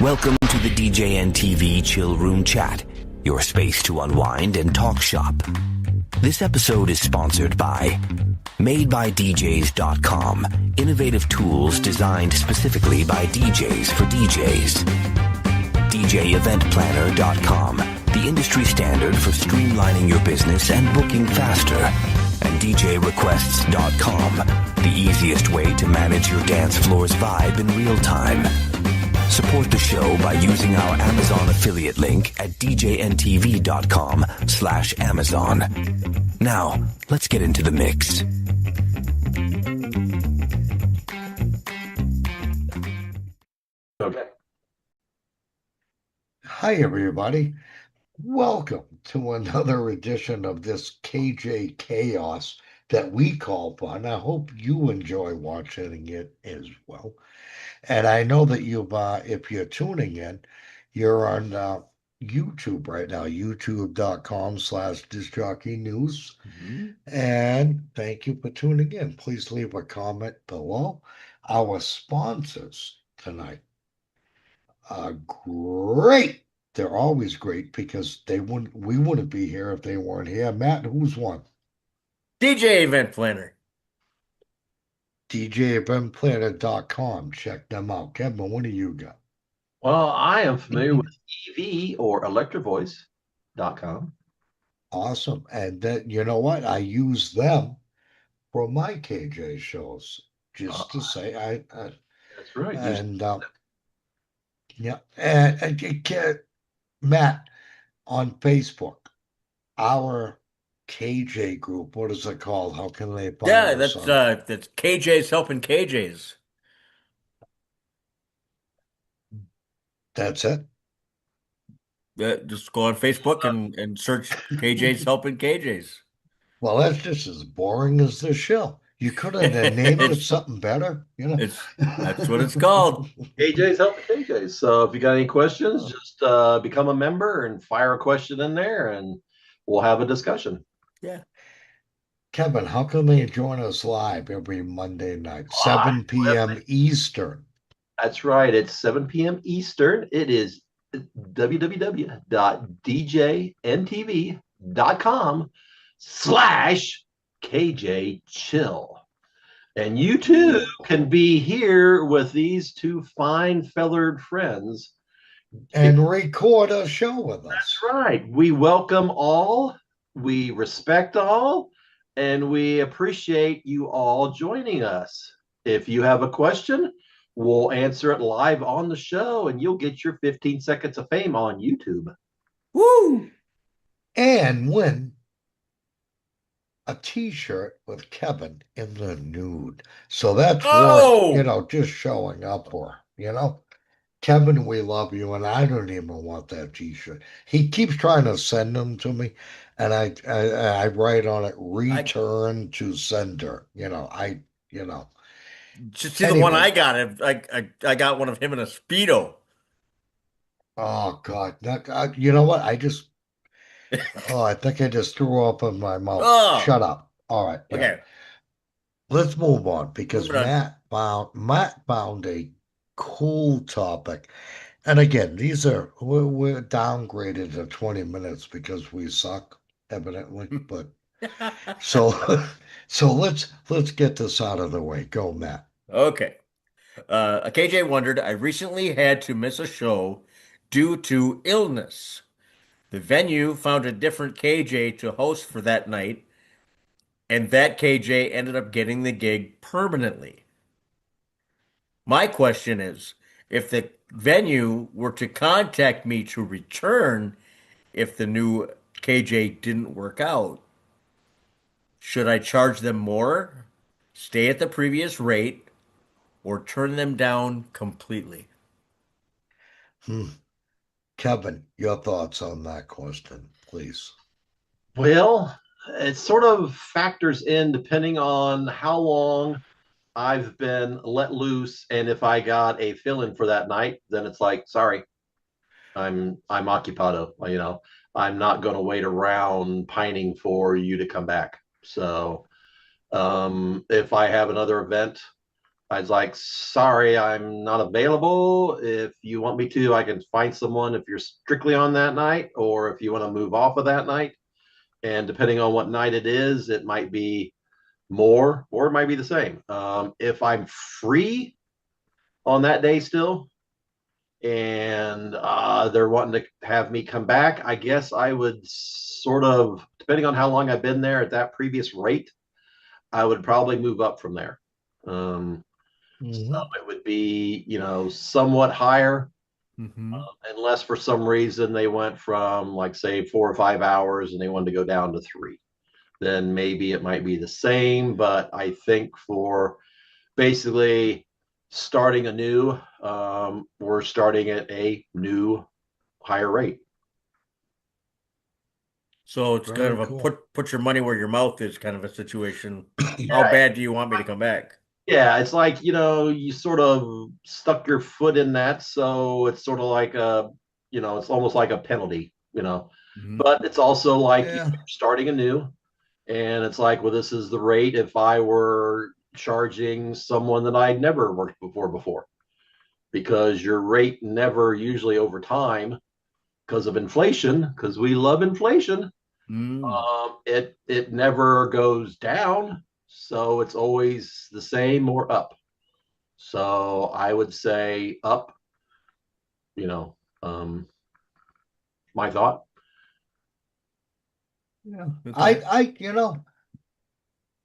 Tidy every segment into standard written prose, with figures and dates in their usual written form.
Welcome to the DJNTV Chill Room Chat, your space to unwind and talk shop. This episode is sponsored by MadeByDJs.com, innovative tools designed specifically by DJs for DJs. DJEventPlanner.com, the industry standard for streamlining your business and booking faster. And DJRequests.com, the easiest way to manage your dance floor's vibe in real time. Support the show by using our Amazon affiliate link at DJNTV.com/Amazon. Now, let's get into the mix. Okay. Hi, everybody. Welcome to another edition of this KJ Chaos that we call fun. I hope you enjoy watching it as well. And I know that if you're tuning in, you're on YouTube right now, youtube.com/DiscJockeyNews. And thank you for tuning in. Please leave a comment below. Our sponsors tonight are great. They're always great because we wouldn't be here if they weren't here. Matt, who's one? DJ Event Planner. DJEventPlanner.com. Check them out. Kevin, what do you got? Well, I am familiar with EV or electrovoice.com. Awesome. And then, you know what? I use them for my KJ shows, just to say That's right. and yeah. And Matt, on Facebook, our KJ group, what is it called? How can they find us? That's KJ's helping KJ's. That's it? Just go on Facebook and search KJ's helping KJ's. Well, that's just as boring as this show. You could have named it something better, you know. That's what it's called. KJ's helping KJ's. So if you got any questions, just become a member and fire a question in there and we'll have a discussion. Yeah. Kevin, how can they join us live every Monday night, 7 p.m. Eastern? That's right. It's 7 p.m. Eastern. It is www.djntv.com/KJ Chill. And you too can be here with these two fine feathered friends and record a show with us. That's right. We welcome all, we respect all, and we appreciate you all joining us. If you have a question, we'll answer it live on the show, and you'll get your 15 seconds of fame on YouTube. Woo! And win a T-shirt with Kevin in the nude. So that's worth, just showing up for, Kevin, we love you, and I don't even want that T-shirt. He keeps trying to send them to me, and I write on it, return to sender. Just see the one I got. I got one of him in a Speedo. Oh, God. You know what? I think I just threw up in my mouth. Oh. Shut up. All right. Yeah. Okay. Let's move on because Matt found a cool topic. And again, we're downgraded to 20 minutes because we suck, evidently. But so let's get this out of the way. Go, Matt. Okay. KJ wondered, I recently had to miss a show due to illness. The venue found a different KJ to host for that night, and that KJ ended up getting the gig permanently. My question is, if the venue were to contact me to return if the new KJ didn't work out, should I charge them more, stay at the previous rate, or turn them down completely? Kevin, your thoughts on that question, please. Well, it sort of factors in depending on how long I've been let loose, and if I got a fill-in for that night, then it's like, sorry, I'm occupado. I'm not going to wait around pining for you to come back. So if I have another event I was like, sorry, I'm not available. If you want me to, I can find someone if you're strictly on that night, or if you want to move off of that night. And depending on what night it is, it might be more or it might be the same. If I'm free on that day still, and they're wanting to have me come back, I guess I would sort of, depending on how long I've been there at that previous rate, I would probably move up from there. So Mhm. it would be, somewhat higher, Mm-hmm. unless for some reason they went from, like, say, 4 or 5 hours and they wanted to go down to three. Then maybe it might be the same. But I think for basically starting anew, we're starting at a new higher rate. So it's kind Very of a cool. put your money where your mouth is kind of a situation. How bad do you want me to come back? Yeah, it's like, you sort of stuck your foot in that, so it's sort of like it's almost like a penalty. Mm-hmm. But it's also like, Yeah. you're starting anew, and it's like, well, this is the rate if I were charging someone that I'd never worked before, because your rate never usually over time, because of inflation, because we love inflation. Mm. It never goes down, so it's always the same or up. So I would say up, you know, um, my thought. Yeah. Okay.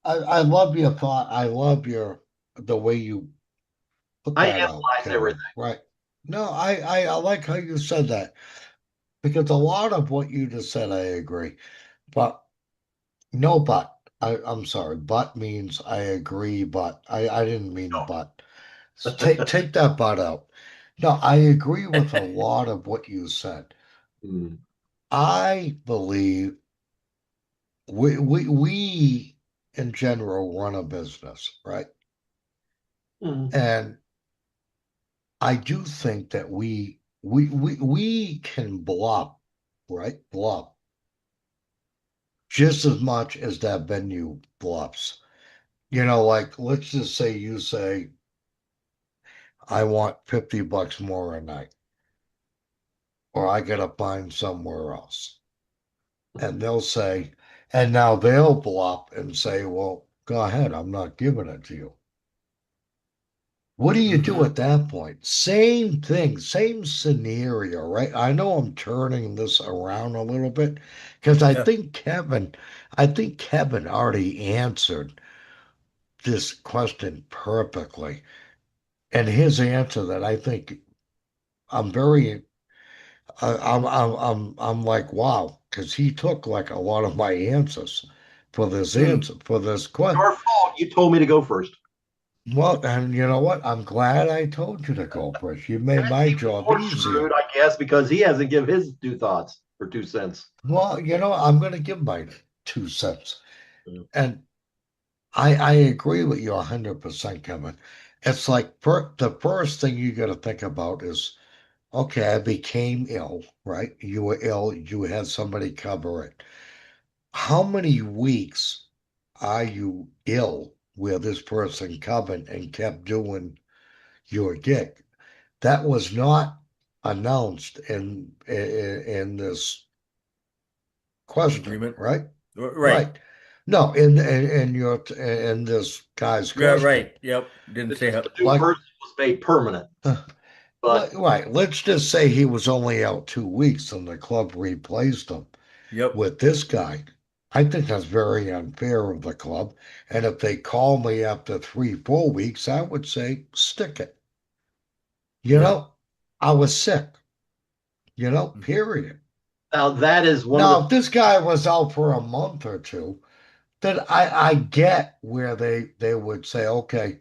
I love your thought. I love the way you put I that out, analyze Kevin. everything. Right. No, I like how you said that because a lot of what you just said, I agree. But no, but I'm sorry. But means I agree, but I didn't mean but. Take that but out. No, I agree with a lot of what you said. Mm, I believe we in general run a business, right? mm, And I do think that we can bluff, right? Bluff just as much as that venue bluffs. Like let's just say you say, I want $50 more a night, or I gotta find somewhere else. And they'll say, and now they'll bluff and say, well, go ahead, I'm not giving it to you. What do you do Mm-hmm. at that point? Same thing, same scenario, right? I know I'm turning this around a little bit because Yeah. I think Kevin already answered this question perfectly. And his answer that I think I'm very, I'm like, wow, because he took like a lot of my answers for this Mm. answer, for this question. your fault. You told me to go first. Well, and you know what? I'm glad I told you to go first. You made my job More easier. screwed, I guess, because he hasn't given his 2 thoughts or 2 cents. Well, I'm going to give my 2 cents. Mm, And I agree with you 100%, Kevin. It's like the first thing you got to think about is, okay, I became ill, right? You were ill, you had somebody cover it. How many weeks are you ill where this person covered and kept doing your gig? That was not announced in this question, Agreement. right? Right. Right. No, in this guy's Yeah. question. Right. Yep. Didn't It's say just how. the new Like, person was made permanent. uh, But right. Let's just say he was only out 2 weeks and the club replaced him Yep. with this guy. I think that's very unfair of the club. And if they call me after 3, 4 weeks, I would say, stick it. You Yeah. know, I was sick, period. now that is one of the Now, if this guy was out for a month or two, then I get where they would say, okay,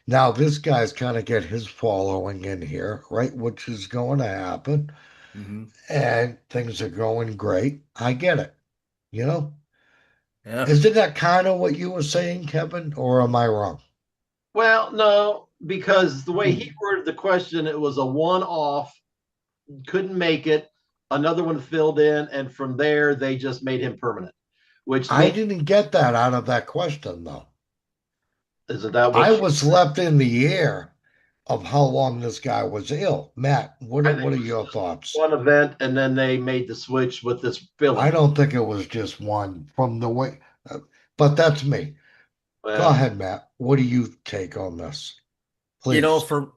now this guy's kind of get his following in here, right? Which is going to happen, Mm-hmm. and things are going great. I get it, you know. Yeah. Isn't that kind of what you were saying, Kevin, or am I wrong? well, no, because the way he Hmm. worded the question, it was a one-off, couldn't make it. Another one filled in, and from there they just made him permanent, which I made didn't get that out of that question, though. Isn't that I what you? was left in the air of how long this guy was ill. Matt, I what think are it was your just thoughts? one event, and then they made the switch with this I filling. don't think it was just one from the way, uh, but that's me. Go Well, ahead, Matt. What do you take on this? You know, Please. for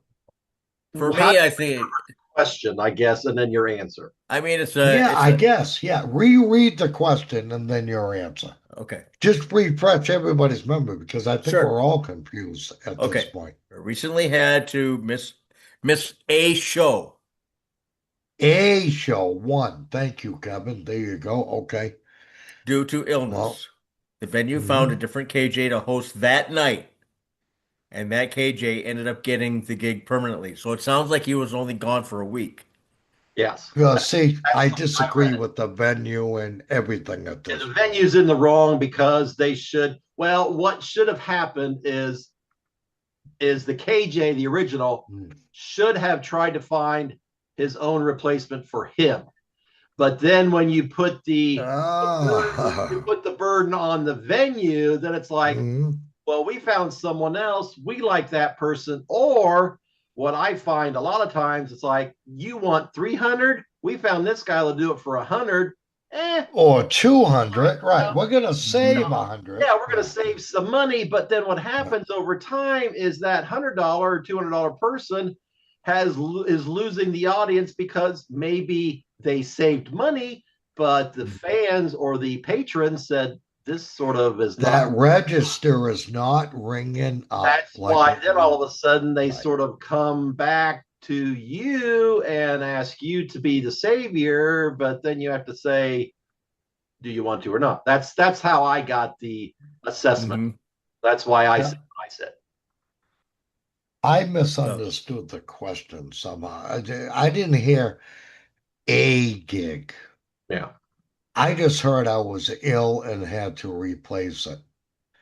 how me, I think, question, I guess, and then your answer. I mean, Yeah, it's I a guess. Yeah. Reread the question and then your answer. okay, Just refresh everybody's memory because I think sure, we're all confused at this okay. point. I recently had to miss a show A show one. Thank you, Kevin. There you go. Okay. due to Well, illness. The venue found a mhm. different KJ to host that night, and that KJ ended up getting the gig permanently. So it sounds like he was only gone for a week. Yes, See, that's I the way I disagree read it. with the venue and everything at And this the point. venue's in the wrong because they should. Well, what should have happened is the KJ, the original, Mm. should have tried to find his own replacement for him. But then when you put you Ah, put the burden on the venue, then it's like, mhm. well, we found someone else. We like that person. Or what I find a lot of times, it's like, you want 300. We found this guy will do it for 100. Or 200. Right. Well, We're going to Mhm. save 100. yeah, we're going to Yeah. save some money. But then what Yeah. happens over time is that $100 or $200 person is losing the audience because maybe they saved money, but the fans or the patrons said this sort of is not. That register is not ringing up That's like why it then all of used. a sudden they Right. sort of come back to you and ask you to be the savior, but then you have to say, do you want to or not? That's how I got the assessment. Mhm. That's why I Yeah. said what I said. I So, misunderstood the question somehow. I didn't hear a gig. Yeah. I just heard I was ill and had to replace it.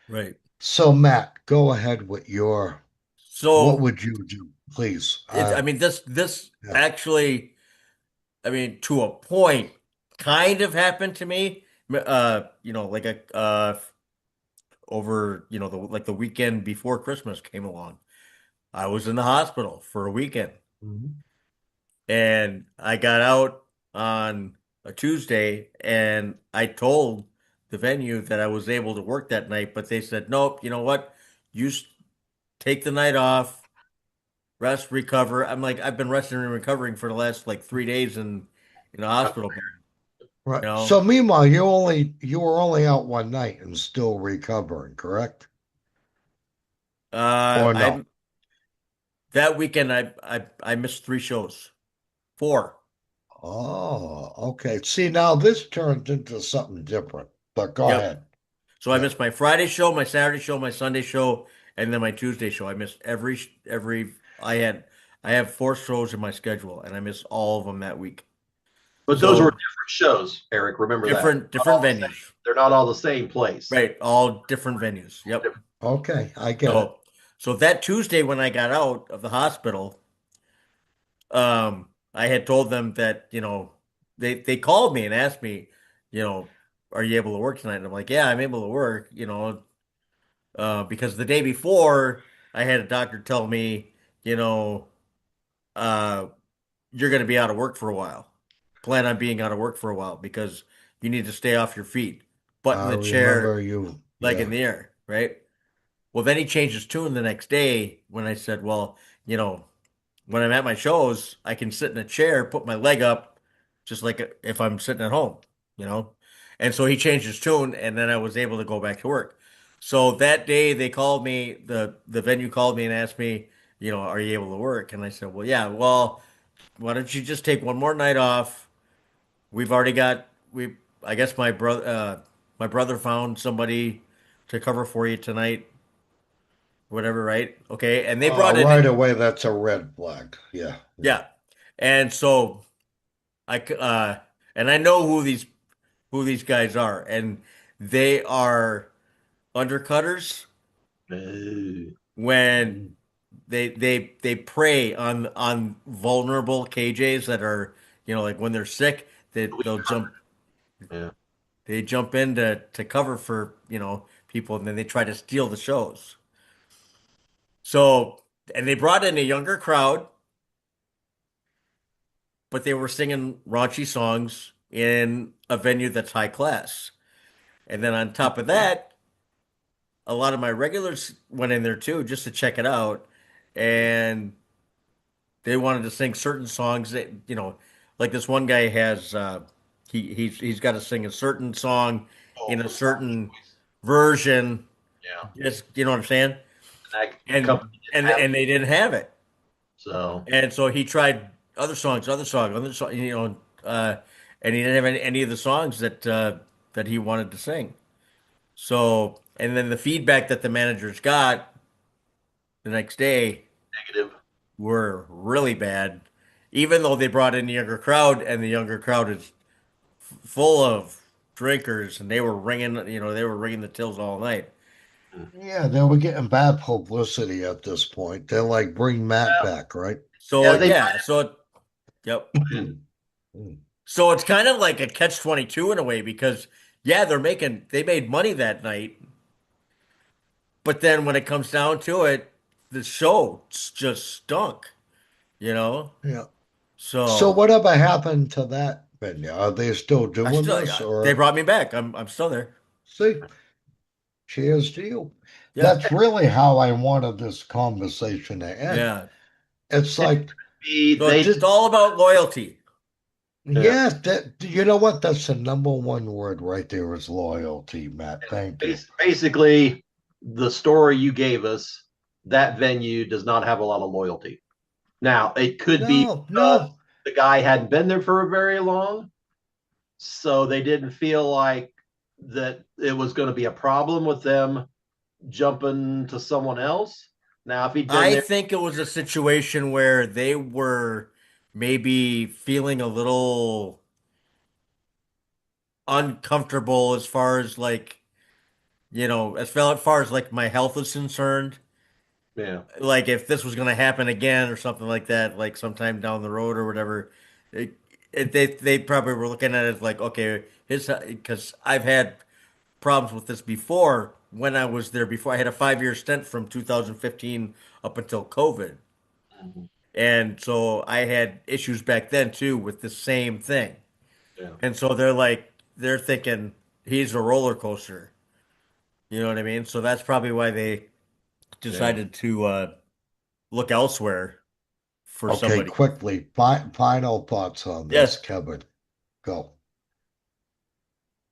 right. So, Matt, go ahead with what So would you do, please? I mean, this Yeah. actually, I mean, to a point, kind of happened to me. Like over, the weekend before Christmas came along. I was in the hospital for a weekend, Mhm. and I got out on a Tuesday, and I told the venue that I was able to work that night, but they said, nope, you know what? You take the night off, rest, recover. I'm like, I've been resting and recovering for the last like 3 days in a hospital bed, Right. you know. So, meanwhile, you were only out one night and still recovering, correct? Or no? I that weekend I missed 3 shows, four. Oh, okay. See, now this turns into something different. But go Yep. ahead. So I Yeah. missed my Friday show, my Saturday show, my Sunday show, and then my Tuesday show. I missed every. I have 4 shows in my schedule, and I missed all of them that week. But those were So different shows, Eric. Remember that. different venues, They're not all the same place. right? All different venues. Yep. Okay, I get it. So that Tuesday when I got out of the hospital, I had told them that, they called me and asked me, you know, are you able to work tonight? And I'm like, yeah, I'm able to work, because the day before I had a doctor tell me, you know, uh, you're going to be out of work for a while. Plan on being out of work for a while because you need to stay off your feet, butt in I the chair, remember you. leg in Yeah. the air, right? Well, then he changed his tune the next day when I said, well, when I'm at my shows, I can sit in a chair, put my leg up, just like if I'm sitting at home, you know? And so he changed his tune, and then I was able to go back to work. So that day they called me, the venue called me and asked me, are you able to work? And I said, well, yeah, well, why don't you just take one more night off? We've already got I guess my brother found somebody to cover for you tonight, whatever, right? Okay. And they brought it in. Right away, that's a red flag. Yeah. Yeah. Yeah. And so I c- and I know who these guys are, and they are undercutters Uh, when Mm. they prey on vulnerable KJs that are, like when they're sick, yeah. they jump in to cover for, people, and then they try to steal the shows. So, and they brought in a younger crowd, but they were singing raunchy songs in a venue that's high class. And then on top of that, a lot of my regulars went in there too just to check it out. And they wanted to sing certain songs that, like this one guy has he's got to sing a certain song Oh, in a for God's certain sakes. version. Yeah. Just, you know what I'm saying? And that And company didn't and have it. and they didn't have it. So, And so he tried other songs, and he didn't have any of the songs that he wanted to sing. So, and then the feedback that the managers got the next day negative. were really bad, even though they brought in the younger crowd, and the younger crowd is full of drinkers, and they were ringing the tills all night. Yeah, they were getting bad publicity at this point. They're like, bring Matt Yeah, back, right? So yeah, they yeah, yep. So it's kind of like a catch 22 in a way because yeah, they made money that night, but then when it comes down to it, the show just stunk, you know? Yeah. So So whatever happened to that venue? Are they still I doing still this they or brought me back. I'm still there. see? Cheers to you. Yeah. That's really how I wanted this conversation to end. Yeah. It's like, So they it's did. all about loyalty. Yeah. yeah, that you know what? That's the number one word right there is loyalty, Matt. Thank you. Basically, the story you gave us, that venue does not have a lot of loyalty. Now, it could be No, because no. the guy hadn't been there for very long, so they didn't feel like that it was going to be a problem with them jumping to someone else. Now, if he'd been I there, think it was a situation where they were maybe feeling a little uncomfortable as far as like, as far as like my health is concerned. yeah, Like if this was going to happen again or something like that, like sometime down the road or whatever, they probably were looking at it like, okay, his because I've had problems with this before when I was there before. I had a 5 year stint from 2015 up until COVID. And so I had issues back then too with the same thing. yeah, And so they're thinking he's a roller coaster. You know what I mean? So that's probably why they yeah. decided to look elsewhere for Okay, somebody. quickly. Final thoughts on this, Yeah. Kevin. Go.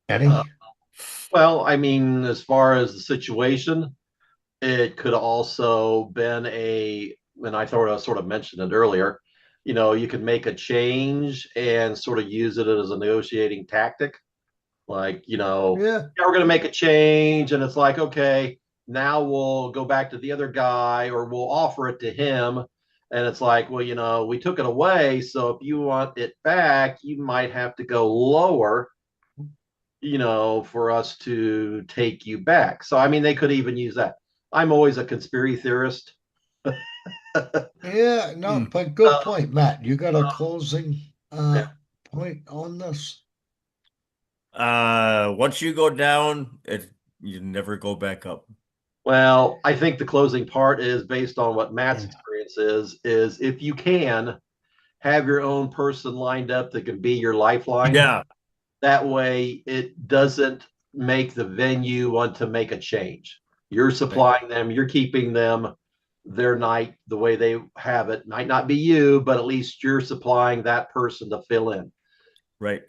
Uh, Any? well, I mean, as far as the situation, it could also been and I thought I sort of mentioned it earlier. You could make a change and sort of use it as a negotiating tactic. Like, Yeah. yeah, we're going to make a change, and it's like, okay, now we'll go back to the other guy, or we'll offer it to him. And it's like, well, we took it away. So if you want it back, you might have to go lower, for us to take you back. So, I mean, they could even use that. I'm always a conspiracy theorist. Yeah, no, Hmm. but good point, Matt. You got a closing Yeah. point on this? Once you go down, you never go back up. Well, I think the closing part is based on what Matt's Yeah. experience is if you can have your own person lined up that can be your lifeline. Yeah. That way it doesn't make the venue want to make a change. You're Right. supplying them, you're keeping them their night the way they have it. Might not be you, but at least you're supplying that person to fill in. Right.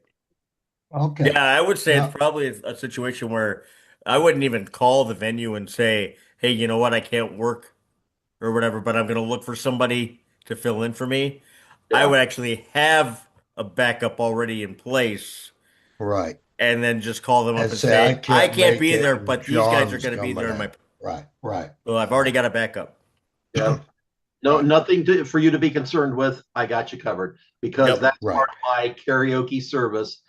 Okay. Yeah, I would say it's Now, probably a situation where I wouldn't even call the venue and say, "Hey, you know what? I can't work or whatever, but I'm going to look for somebody to fill in for me." I Yeah. would actually have a backup already in place right. and then just call them up And and say, I say, "I can't can't make be it, there, and but these guys are John's going to be coming there in in. my." Right, right, So I've already right, got a backup. Yeah. No, right, nothing for you to be concerned with. I got you covered because Yep. that's right. part of my karaoke service.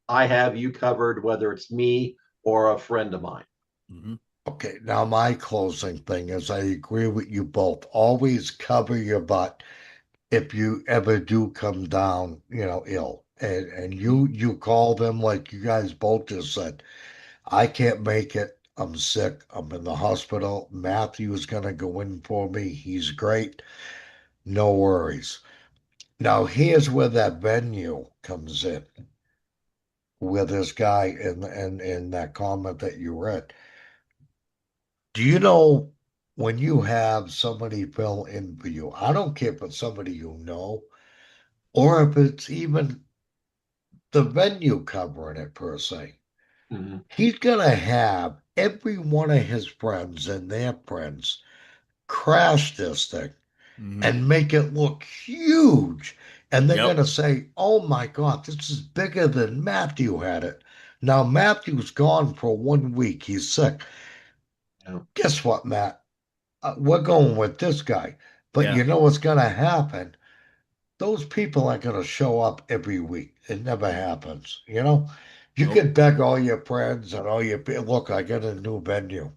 I have you covered, whether it's me or a friend of mine. Hmm. Okay, now my closing thing is I agree with you both. Always cover your butt if you ever do come down, ill. And you call them like you guys both just said, I can't make it. I'm sick. I'm in the hospital. Matthew's going to go in for me. He's great. No worries. Now, here's where that venue comes in, where this guy in that comment that you read. Do you know when you have somebody fill in for you? I don't care if it's somebody you know or if it's even the venue covering it per se. Mm-hmm. He's going to have every one of his friends and their friends crash this thing Mm-hmm. and make it look huge. And they're going Yep. to say, oh my God, this is bigger than Matthew had it. Now, Matthew's gone for 1 week. He's sick. Yeah. Guess what, Matt? We're going with this guy. But Yeah. you know what's going to happen? Those people aren't going to show up every week. It never happens. You know, you Nope. can beg all your friends and all your look. I got a new venue.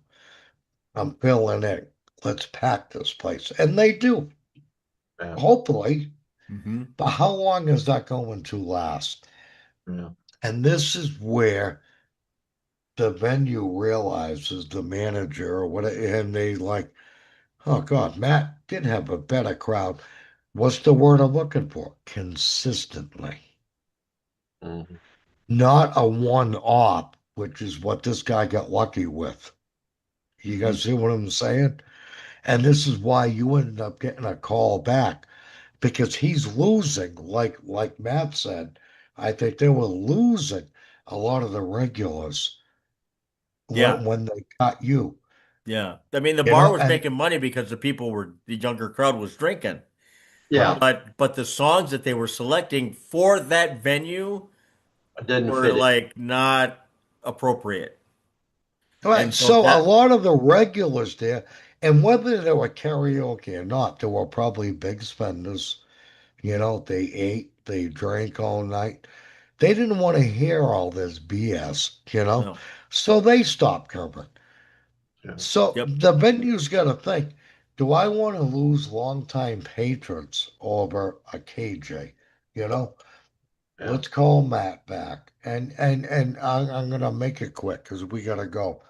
I'm filling in. Let's pack this place, and they do. Yeah. Hopefully, Mm-hmm. but how long is that going to last? Yeah. And this is where the venue realizes the manager or what, and they like, oh God, Matt did have a better crowd. What's the word I'm looking for? Consistently. Mm-hmm. Not a one off, which is what this guy got lucky with. You Mm-hmm. guys see what I'm saying? And this is why you ended up getting a call back because he's losing, like Matt said. I think they were losing a lot of the regulars Yeah. when they got you. Yeah. I mean, the You bar know, was and making money because the younger crowd was drinking. Yeah. right. But the songs that they were selecting for that venue I didn't were fit it. like not appropriate. Right. And so So a that lot of the regulars there, and whether they were karaoke or not, they were probably big spenders. You know, they ate, they drank all night. They didn't want to hear all this BS, you know, no. so they stopped coming. Yeah. So Yep. the venue's got to think, do I want to lose longtime patrons over a KJ? You know, Yeah. let's call Matt back. And I'm gonna make it quick because we gotta go.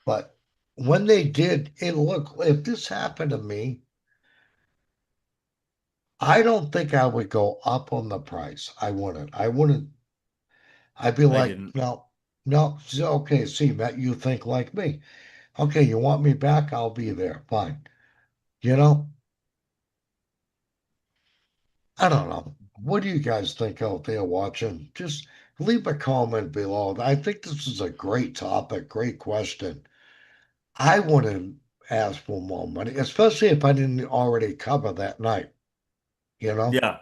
But when they did, it looked if this happened to me, I don't think I would go up on the price. I wouldn't. I wouldn't. I'd be I like, didn't. no, no. Okay, see, Matt, you think like me. Okay, you want me back? I'll be there. Fine. You know, I don't know. What do you guys think out there watching? Just leave a comment below. I think this is a great topic, great question. I wouldn't ask for more money, especially if I didn't already cover that night, you know? Yeah.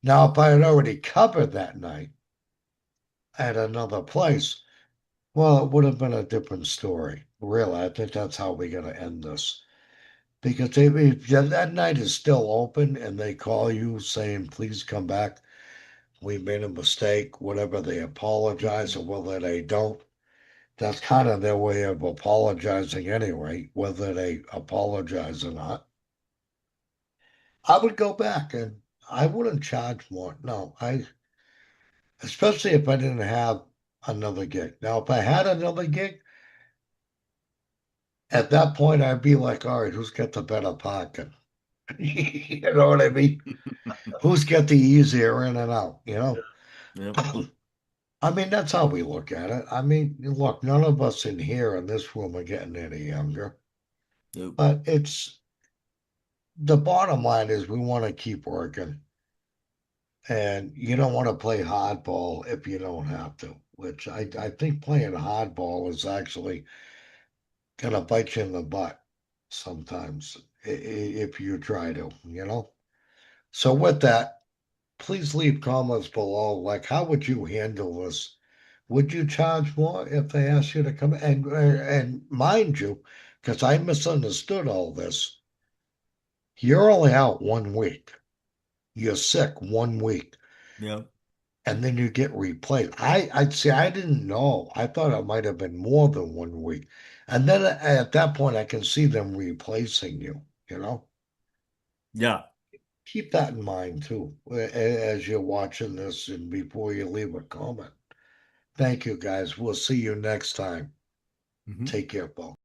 Now, if I had already covered that night at another place, well, it would have been a different story. Really, I think that's how we're going to end this. Because if that night is still open and they call you saying, please come back, we made a mistake, whatever they apologize or whether they don't, that's kind of their way of apologizing anyway, whether they apologize or not. I would go back and I wouldn't charge more. No, especially if I didn't have another gig. Now, if I had another gig, at that point, I'd be like, all right, who's got the better parking? You know what I mean? Who's got the easier in and out, you know? Yep. I mean, that's how we look at it. I mean, look, none of us in here in this room are getting any younger, Yep. but it's the bottom line is we want to keep working and you don't want to play hardball if you don't have to, which I think playing hardball is actually going to bite you in the butt sometimes if you try to, you know? So with that, please leave comments below. Like, how would you handle this? Would you charge more if they asked you to come? And mind you, because I misunderstood all this, you're only out 1 week. You're sick 1 week, Yep. and then you get replaced. I'd say I didn't know. I thought it might have been more than 1 week. And then at that point, I can see them replacing you. You know, Yeah. keep that in mind too as you're watching this and before you leave a comment. Thank you, guys. We'll see you next time. Mhm. Take care, folks.